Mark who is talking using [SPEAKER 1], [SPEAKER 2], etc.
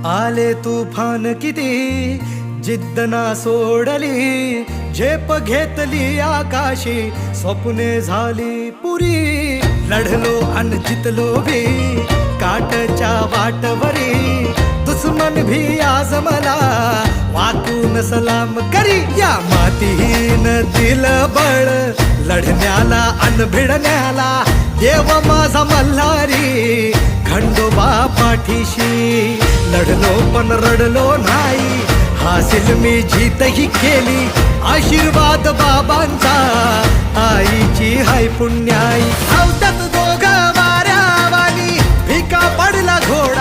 [SPEAKER 1] आले तुफान किती जिद्द ना सोडली, झेप घेतली आकाशी, स्वप्ने झाली पुरी. लढलो अन जितलो भी काटच्या वाटवरी, दुश्मन भी आज मला वाकून सलाम करी. या मातीहीन दिल बळ लढण्याला अन भिडण्याला, देव माझा मल्हारी खंडोबा पाठीशी. लढलो पण रडलो नाही, हासिल मी जीतही केली, आशीर्वाद बाबांचा आईची हाय पुण्याई. धावतात दोघं वाऱ्यावानी, भिका पडला घोडा